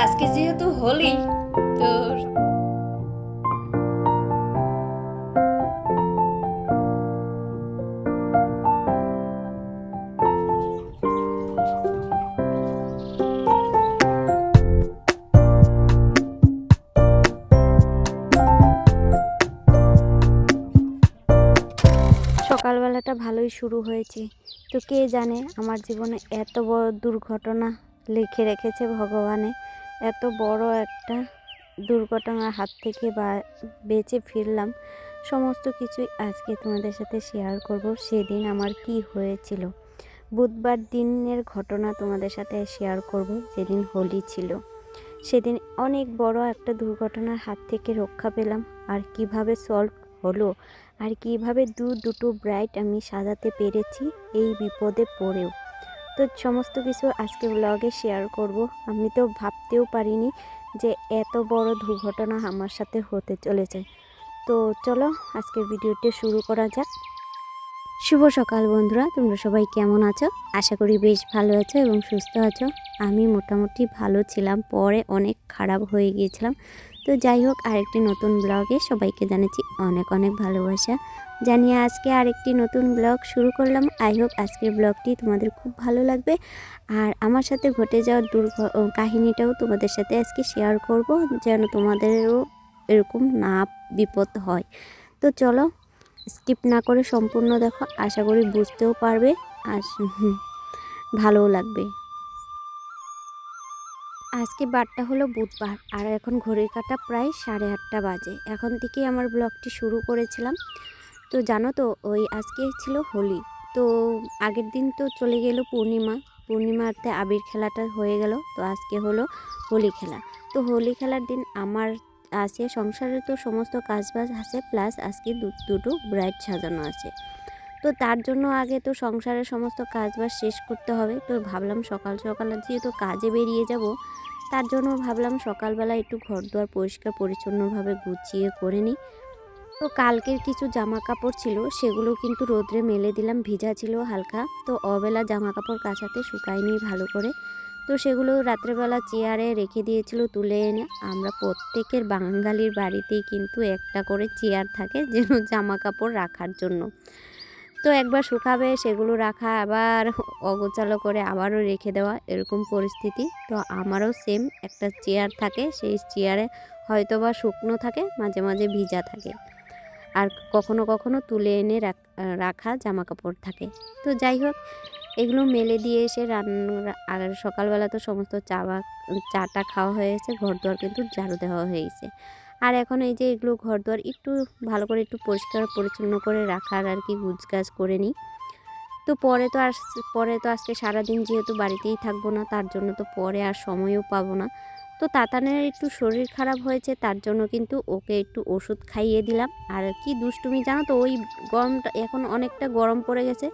আজকে যেহেতু হোলি তো সকালবেলাটা ভালোই শুরু হয়েছে। তো কে জানে আমার জীবনে এত বড় দুর্ঘটনা লিখে রেখেছে ভগবানে। এত বড় একটা দুর্ঘটনার হাত থেকে বেঁচে ফিরলাম। সমস্ত কিছুই আজকে তোমাদের সাথে শেয়ার করব। সেদিন আমার কি হয়েছিল, বুধবার দিনের ঘটনা তোমাদের সাথে শেয়ার করব। যেদিন হোলি ছিল সেদিন অনেক বড় একটা দুর্ঘটনার হাত থেকে রক্ষা পেলাম। আর কিভাবে সলভ হলো, আর কিভাবে দুটো ব্রাইট আমি সাজাতে পেরেছি এই বিপদে পড়েও। তো সমস্ত কিছু আজকে ব্লগে শেয়ার করব। আমি তো ভাবতেও পারিনি যে এত বড় দুর্ঘটনা আমার সাথে হতে চলেছে। তো চলো আজকের ভিডিওটি শুরু করা যাক। শুভ সকাল বন্ধুরা, তোমরা সবাই কেমন আছো? আশা করি বেশ ভালো আছো এবং সুস্থ আছো। আমি মোটামুটি ভালো ছিলাম, পরে অনেক খারাপ হয়ে গিয়েছিলাম। তো যাই হোক, আরেকটি নতুন ব্লগে সবাইকে জানাচ্ছি অনেক অনেক ভালোবাসা জানিয়ে আজকে আরেকটি নতুন ব্লগ শুরু করলাম। আই হোপ আজকের ব্লগটি তোমাদের খুব ভালো লাগবে। আর আমার সাথে ঘটে যাওয়ার কাহিনীটাও তোমাদের সাথে আজকে শেয়ার করব, যেন তোমাদেরও এরকম না বিপদ হয়। তো চলো স্কিপ না করে সম্পূর্ণ দেখো, আশা করি বুঝতেও পারবে আর ভালোও লাগবে। আজকে বারটা হলো বুধবার, আর এখন ঘড়ির কাঁটা প্রায় 8:30 বাজে। এখন থেকেই আমার ব্লগটি শুরু করেছিলাম। তো জানো তো ওই আজকে ছিল হোলি। তো আগের দিন তো চলে গেল পূর্ণিমাতে আবির খেলাটা হয়ে গেল। তো আজকে হলো হোলি খেলা। তো হোলি খেলার দিন আমার আছে সংসারের তো সমস্ত কাজবাজ আছে, প্লাস আজকে দুটো ব্রাইড সাজানো আছে। তো তার জন্য আগে তো সংসারের সমস্ত কাজবাজ শেষ করতে হবে। তো ভাবলাম সকাল সকাল যেহেতু কাজে বেরিয়ে যাব, তার জন্য ভাবলাম সকালবেলা একটু ঘরদুয়ার পরিষ্কার পরিচ্ছন্নভাবে গুছিয়ে করে নিই। তো কালকের কিছু জামা কাপড় ছিল, সেগুলো কিন্তু রোদ্রে মেলে দিলাম, ভিজা ছিল হালকা। তো অবেলা জামা কাপড় কাচাতে শুকায়নি ভালো করে। তো সেগুলো রাত্রেবেলা চেয়ারে রেখে দিয়েছিল তুলে এনে। আমরা প্রত্যেকের বাঙালির বাড়িতেই কিন্তু একটা করে চেয়ার থাকে যেন জামা কাপড় রাখার জন্য। তো একবার শুকাবে সেগুলো রাখা, আবার অগোছালো করে আবারও রেখে দেওয়া, এরকম পরিস্থিতি। তো আমারও সেম একটা চেয়ার থাকে, সেই চেয়ারে হয়তো বা শুকনো থাকে, মাঝে মাঝে ভিজা থাকে, আর কখনো কখনো তুলে এনে রাখা জামা কাপড় থাকে। তো যাই হোক, এগুলো মেলে দিয়ে এসে আর সকালবেলা তো সমস্ত চাটা খাওয়া হয়েছে, ঘর দুয়ার কিন্তু ঝাড়ু দেওয়া হয়েছে। আর এখন এই যে এগুলো ঘর দুয়ার একটু ভালো করে একটু পরিষ্কার পরিচ্ছন্ন করে রাখার আর কি গুছগাছ করে নিই। তো পরে তো আজকে সারাদিন যেহেতু বাড়িতেই থাকবো না, তার জন্য তো পরে আর সময়ও পাবো না। তো তাতানের একটু শরীর খারাপ হয়েছে, তার জন্য কিন্তু ওকে একটু ওষুধ খাইয়ে দিলাম। আর কি দুষ্টুমি জানো তো, ওই গরমটা এখন অনেকটা গরম পড়ে গেছে।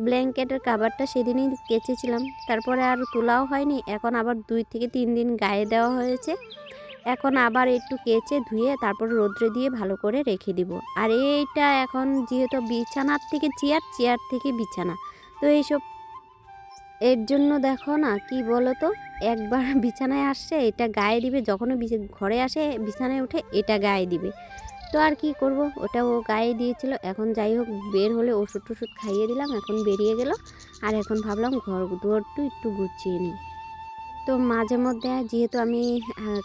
ব্ল্যাঙ্কেটের কাভারটা সেদিনই কেচেছিলাম, তারপরে আর তোলাও হয়নি। এখন আবার 2 থেকে 3 দিন গায়ে দেওয়া হয়েছে। এখন আবার একটু কেচে ধুয়ে তারপর রোদ্রে দিয়ে ভালো করে রেখে দিব। আর এইটা এখন যেহেতু বিছানার থেকে চেয়ার থেকে বিছানা, তো এইসব এর জন্য দেখো না, কি বলো তো, একবার বিছানায় আসছে এটা গায়ে দিবে, যখনই ঘরে আসে বিছানায় উঠে এটা গায়ে দিবে। তো আর কি করব, ওটা ও গায়ে দিয়েছিল। এখন যাই হোক, বের হলে ওষুধ টষুধ খাইয়ে দিলাম, এখন বেরিয়ে গেল। আর এখন ভাবলাম ঘর দুয়ারটা একটু গুছিয়ে নিই। তো মাঝে মধ্যে যেহেতু আমি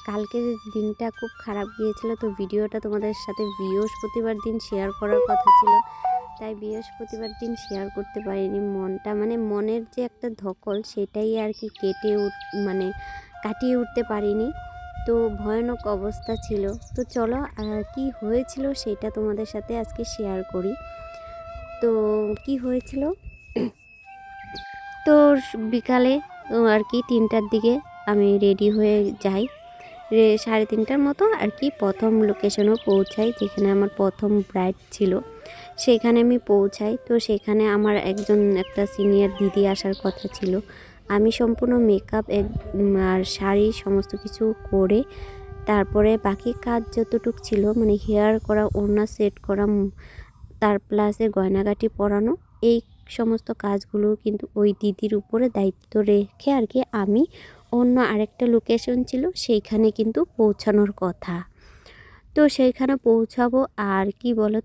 কালকের দিনটা খুব খারাপ গিয়েছিল, তো ভিডিওটা তোমাদের সাথে বৃহস্পতিবার দিন শেয়ার করার কথা ছিল, তাই বৃহস্পতিবার দিন শেয়ার করতে পারিনি। মনের যে একটা ধকল, সেটাই আর কি কাটিয়ে উঠতে পারিনি। তো ভয়ানক অবস্থা ছিল। তো চলো কি হয়েছিল সেটা তোমাদের সাথে আজকে শেয়ার করি। তো কি হয়েছিল, তো বিকালে আর কি 3টার দিকে আমি রেডি হয়ে যাই। 3:30টার মতো আর কি প্রথম লোকেশনেও পৌঁছাই, যেখানে আমার প্রথম ব্রাইড ছিল সেখানে আমি পৌঁছাই। তো সেখানে আমার একটা সিনিয়র দিদি আসার কথা ছিল। আমি সম্পূর্ণ মেকআপ আর শাড়ি সমস্ত কিছু করে তারপরে বাকি কাজ যতটুকু ছিল, মানে হেয়ার করা, ওড়না সেট করা, তার প্লাসে গয়নাগাটি পরানো, এই সমস্ত কাজগুলো কিন্তু ওই দিদির উপরে দায়িত্ব রেখে আর কি আমি অন্য আরেকটা লোকেশন ছিল, সেইখানে কিন্তু পৌঁছানোর কথা। তো সেইখানে পৌঁছাবো আর কি বলো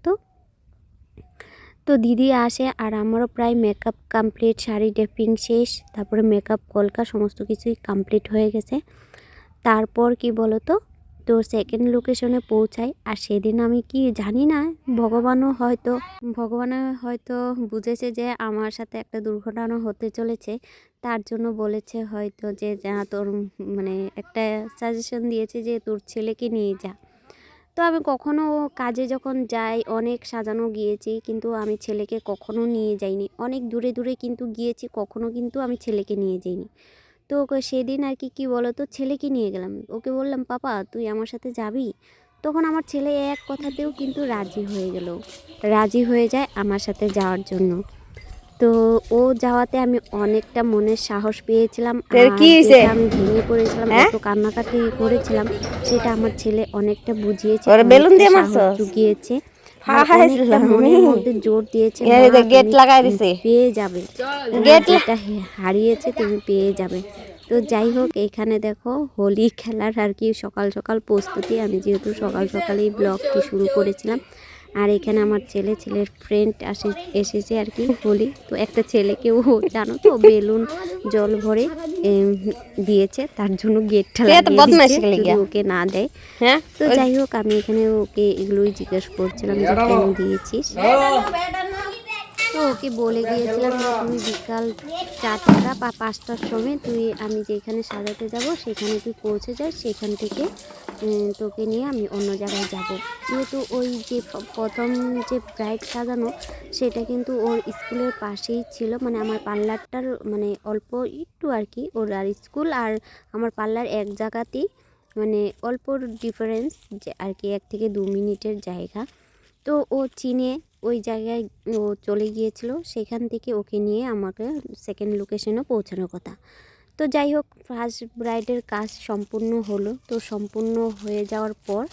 তো দিদি আসে আর আমারও প্রায় মেকআপ কমপ্লিট, শাড়ি ড্রেপিং শেষ, তারপরে মেকআপ কলকা সমস্ত কিছুই কমপ্লিট হয়ে গেছে। তারপর কি বলো তো সেকেন্ড লোকেশনে পৌঁছাই। আর সেদিন আমি কি জানি না, ভগবানও হয়তো বুঝেছে যে আমার সাথে একটা দুর্ঘটনা হতে চলেছে, তার জন্য বলেছে হয়তো যে যা তোর মানে একটা সাজেশন দিয়েছে যে তোর ছেলেকে নিয়ে যা। তো আমি কখনো কাজে যখন যাই অনেক সাজানো গিয়েছি, কিন্তু আমি ছেলেকে কখনো নিয়ে যাইনি। অনেক দূরে দূরে কিন্তু গিয়েছি, কখনো কিন্তু আমি ছেলেকে নিয়ে যাইনি। তো ওকে সেদিন আর কি বলো ছেলেকে নিয়ে গেলাম। ওকে বললাম, পাপা তুই আমার সাথে যাবি? তখন আমার ছেলে এক কথাতেও কিন্তু রাজি হয়ে যায় আমার সাথে যাওয়ার জন্য। তো ও যাওয়াতে আমি অনেকটা মনের সাহস পেয়েছিলাম। আর কি হয়েছে? যেটা আমি ভেঙে পড়েছিলাম, এত কান্নাকাটি করেছিলাম, সেটা আমার ছেলে অনেকটা বুঝিয়েছে, বেলুন অনেকটা দিয়ে সাহস মারছস? জুগিয়েছে, আর হা অনেকটা মনের মধ্যে জোর দিয়েছে, মা গেট তুমি লাগাই দিছে। পেয়ে যাবে, তোমার যেটা হারিয়েছে তুমি পেয়ে যাবে। তো যাই হোক, এখানে দেখো হোলি খেলার আর কি সকাল সকাল প্রস্তুতি। আমি যেহেতু সকাল সকালেই ব্লগটি শুরু করেছিলাম। আর এখানে আমার ছেলের ফ্রেন্ড এসেছে আর কি হোলি। তো একটা ছেলেকেও জানো তো বেলুন জল ভরে দিয়েছে, তার জন্য গেটটা লাগিয়ে দিচ্ছে যদি ওকে না দেয়। তো যাই হোক, আমি এখানে ওকে এগুলোই জিজ্ঞেস করছিলাম যে কেন দিয়েছিস। তো ওকে বলে গিয়েছিলাম যে তুই বিকাল 4টা বা 5টার সময় আমি যেখানে সাজাতে যাব সেখানে তুই পৌঁছে যাস, সেখান থেকে তোকে নিয়ে আমি অন্য জায়গায় যাব। যেহেতু ওই যে প্রথম যে ব্রাইড সাজানো, সেটা কিন্তু ওর স্কুলের পাশেই ছিল, মানে আমার পার্লারটার মানে অল্প একটু আর কি, ওর আর স্কুল আর আমার পার্লার এক জায়গাতেই, মানে অল্প ডিফারেন্স যে আর কি, 1 থেকে 2 মিনিটের জায়গা। তো ও চিনে ওই জায়গায় ও চলে গিয়েছিল, সেখান থেকে ওকে নিয়ে আমাকে সেকেন্ড লোকেশনে পৌঁছানোর কথা। তো যাই হোক, ফার্স্ট ব্রাইডের কাজ সম্পূর্ণ হলো। তো সম্পূর্ণ হয়ে যাওয়ার পর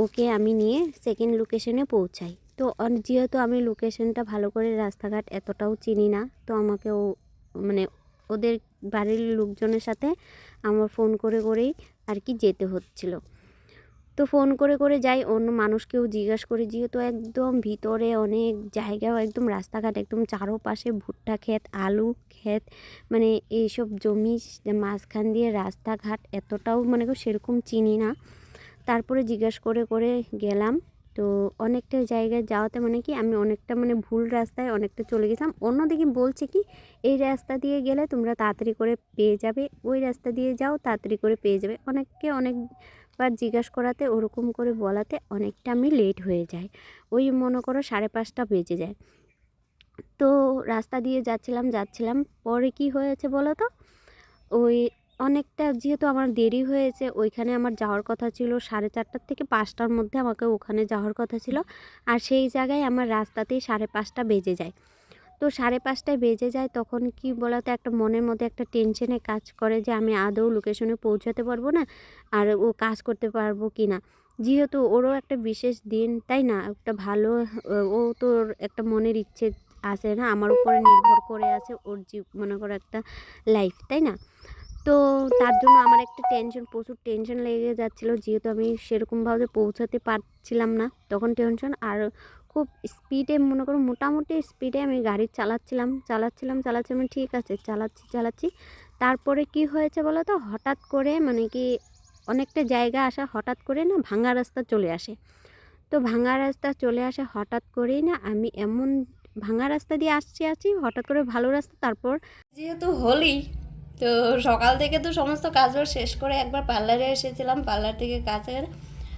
ওকে আমি নিয়ে সেকেন্ড লোকেশনে পৌঁছাই। তো যেহেতু আমি লোকেশনটা ভালো করে রাস্তাঘাট এতটাও চিনি না, তো আমাকে মানে ওদের বাড়ির লোকজনের সাথে আমার ফোন করেই আর কি যেতে হচ্ছিল। তো ফোন করে যাই, অন্য মানুষকেও জিজ্ঞাসা করি, যেহেতু একদম ভিতরে অনেক জায়গাও, একদম রাস্তাঘাট একদম চারোপাশে ভুট্টা ক্ষেত, আলু ক্ষেত, মানে এইসব জমি মাঝখান দিয়ে রাস্তাঘাট, এতটাও মানে সেরকম চিনি না। তারপরে জিজ্ঞাসা করে গেলাম। তো অনেকটা জায়গায় যাওয়াতে মানে কি আমি অনেকটা মানে ভুল রাস্তায় অনেকটা চলে গেছিলাম। অন্যদিকে বলছে কি এই রাস্তা দিয়ে গেলে তোমরা তাড়াতাড়ি করে পেয়ে যাবে, ওই রাস্তা দিয়ে যাও তাড়াতাড়ি করে পেয়ে যাবে। অনেকবার জিজ্ঞাসা করাতে, ওরকম করে বলাতে অনেকটা আমি লেট হয়ে যায়। ওই মনে করো 5:30 বেজে যায়। তো রাস্তা দিয়ে যাচ্ছিলাম, পরে কি হয়েছে বলো তো, ওই অনেকটা যেহেতু আমার দেরি হয়েছে, ওইখানে আমার যাওয়ার কথা ছিল 4:30 থেকে 5টার মধ্যে আমাকে ওখানে যাওয়ার কথা ছিল। আর সেই জায়গায় আমার রাস্তাতেই 5:30 বেজে যায়। তো 5:30 বেজে যায়, তখন কি বলতো একটা মনের মধ্যে একটা টেনশনে কাজ করে যে আমি আদৌ লোকেশনে পৌঁছাতে পারবো না, আর ও কাজ করতে পারবো কি না। যেহেতু ওরও একটা বিশেষ দিন, তাই না, একটা ভালো, ও তোর একটা মনের ইচ্ছে আছে না, আমার উপরে নির্ভর করে আছে ওর মনে করো একটা লাইফ, তাই না। তো তার জন্য আমার একটা প্রচুর টেনশন লেগে যাচ্ছিলো, যেহেতু আমি সেরকমভাবে পৌঁছাতে পারছিলাম না, তখন টেনশন। আর খুব স্পিডে মনে করো মোটামুটি স্পিডে আমি গাড়ি চালাচ্ছিলাম, ঠিক আছে চালাচ্ছি। তারপরে কি হয়েছে বলো তো, হঠাৎ করে মানে কি অনেকটা জায়গা আসা, হঠাৎ করে না ভাঙা রাস্তা চলে আসে। তো ভাঙা রাস্তা চলে আসে হঠাৎ করেই না, আমি এমন ভাঙা রাস্তা দিয়ে আছি হঠাৎ করে ভালো রাস্তা। তারপর যেহেতু হোলি, তো সকাল থেকে তো সমস্ত কাজবাজ শেষ করে একবার পার্লারে এসেছিলাম, পার্লার থেকে কাজের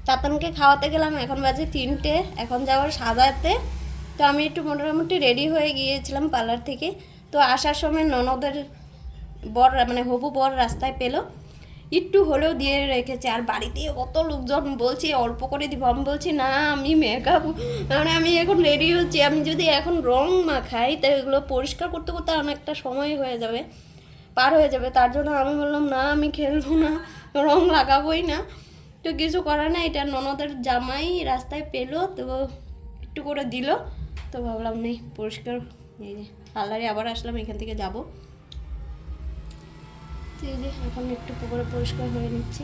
তাতানকে খাওয়াতে গেলাম, এখন বাজে 3টে, এখন যাওয়ার সাজাতে। তো আমি একটু মোটামুটি রেডি হয়ে গিয়েছিলাম পার্লার থেকে। তো আসার সময় ননদের বর মানে হবু বর রাস্তায় পেলো, একটু হলেও দিয়ে রেখেছে। আর বাড়িতে কত লোকজন, বলছি অল্প করে দিব, আমি বলছি না আমি মেকআপ মানে আমি এখন রেডি হচ্ছি, আমি যদি এখন রং মাখাই তো এগুলো পরিষ্কার করতে করতে অনেকটা সময় হয়ে যাবে, পার হয়ে যাবে। তার জন্য আমি বললাম না আমি খেলবো না, রং লাগাবোই না। তো কিছু করার না, এটা ননদের জামাই রাস্তায় পেলো, তো একটু করে দিল। তো ভাবলাম নেই পরিষ্কার, এই যে পার্লারে আবার আসলাম, এখান থেকে যাব। তো এই যে এখন একটু পুকুরে পরিষ্কার হয়ে নিচ্ছি,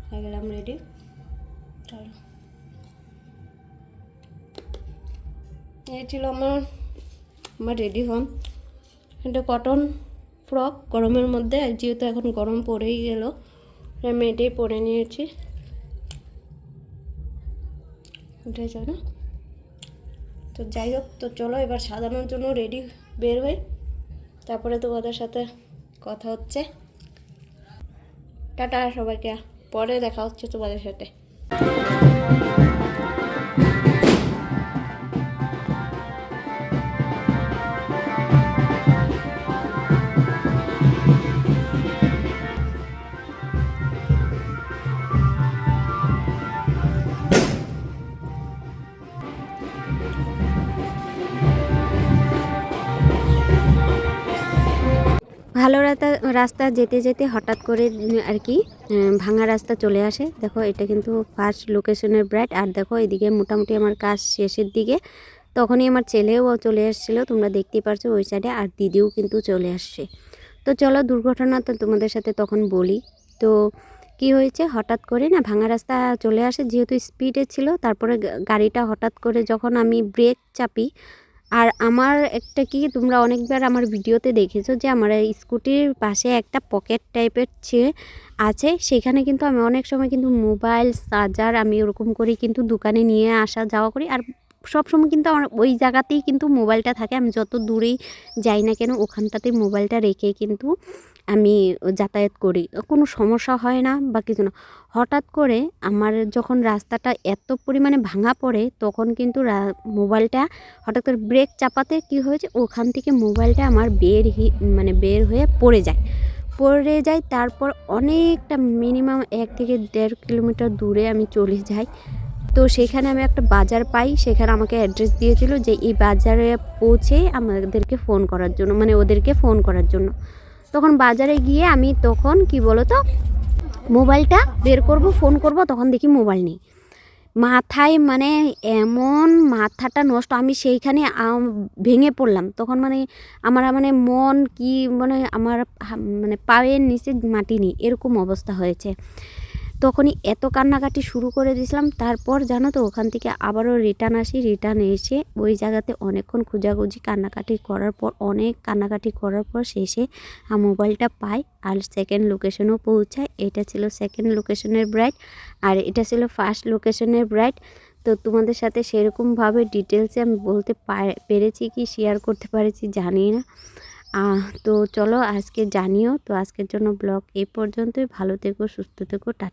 হয়ে গেলাম রেডি। চলো, এই ছিল আমার রেডি হন। এটা কটন ফ্রক গরমের মধ্যে, আর যেহেতু এখন গরম পড়েই গেল আমি এটাই পরে নিয়েছি। উঠেছ না? তো যাই হোক, তো চলো এবার সাজানোর জন্য রেডি বের হই, তারপরে তোমাদের সাথে কথা হচ্ছে। টাটা সবাইকে, পরে দেখা হচ্ছে তোমাদের সাথে। ভালো রাস্তা যেতে যেতে হঠাৎ করে আর কি ভাঙা রাস্তা চলে আসে। দেখো এটা কিন্তু ফার্স্ট লোকেশনের ব্রাইড, আর দেখো এদিকে মোটামুটি আমার কাজ শেষের দিকে। তখনই আমার ছেলেও চলে আসছিলো, তোমরা দেখতেই পারছো ওই সাইডে, আর দিদিও কিন্তু চলে আসছে। তো চলো দুর্ঘটনা তো তোমাদের সাথে তখন বলি। তো কি হয়েছে, হঠাৎ করে না ভাঙা রাস্তা চলে আসে, যেহেতু স্পিডে ছিল। তারপরে গাড়িটা হঠাৎ করে যখন আমি ব্রেক চাপি, আর আমার একটা কি, তোমরা অনেকবার আমার ভিডিওতে দেখেছো যে আমার এই স্কুটির পাশে একটা পকেট টাইপের আছে, সেখানে কিন্তু আমি অনেক সময় কিন্তু মোবাইল চার্জার আমি ওরকম করে কিন্তু দোকানে নিয়ে আসা যাওয়া করি। আর সব সময় কিন্তু আমার ওই জায়গাতেই কিন্তু মোবাইলটা থাকে, আমি যত দূরেই যাই না কেন ওখানটাতেই মোবাইলটা রেখে কিন্তু আমি যাতায়াত করি, কোনো সমস্যা হয় না বা কিছু না। হঠাৎ করে আমার যখন রাস্তাটা এত পরিমাণে ভাঙা পড়ে, তখন কিন্তু মোবাইলটা হঠাৎ করে ব্রেক চাপাতে কি হয়েছে, ওখান থেকে মোবাইলটা আমার বের হয়ে পড়ে যায়। তারপর অনেকটা মিনিমাম 1 থেকে 1.5 কিলোমিটার দূরে আমি চলে যাই। তো সেখানে আমি একটা বাজার পাই, সেখানে আমাকে অ্যাড্রেস দিয়েছিল যে এই বাজারে পৌঁছে আমাদেরকে ফোন করার জন্য, মানে ওদেরকে ফোন করার জন্য। তখন বাজারে গিয়ে আমি তখন কি বলো তো, মোবাইলটা বের করব, ফোন করব, তখন দেখি মোবাইল নেই। মাথায় মানে এমন মাথাটা নষ্ট, আমি সেইখানে ভেঙে পড়লাম তখন। মানে আমার মানে মন কি মানে আমার মানে পায়ের নিচে মাটি নেই, এরকম অবস্থা হয়েছে। তখনই এত কান্নাকাটি শুরু করে দিয়েছিলাম। তারপর জানো তো ওখান থেকে আবারও রিটার্ন এসে ওই জায়গাতে অনেকক্ষণ খোঁজাখুঁজি অনেক কান্নাকাটি করার পর শেষে মোবাইলটা পাই, আর সেকেন্ড লোকেশনও পৌঁছায়। এটা ছিল সেকেন্ড লোকেশনের ব্রাইড, আর এটা ছিল ফার্স্ট লোকেশনের ব্রাইড। তো তোমাদের সাথে সেরকমভাবে ডিটেলসে আমি বলতে পেরেছি কি শেয়ার করতে পেরেছি জানি না। তো চলো আজকে জানিও। তো আজকের জন্য ব্লগ এই পর্যন্তই। ভালো থেকো, সুস্থ থেকো, টাটা।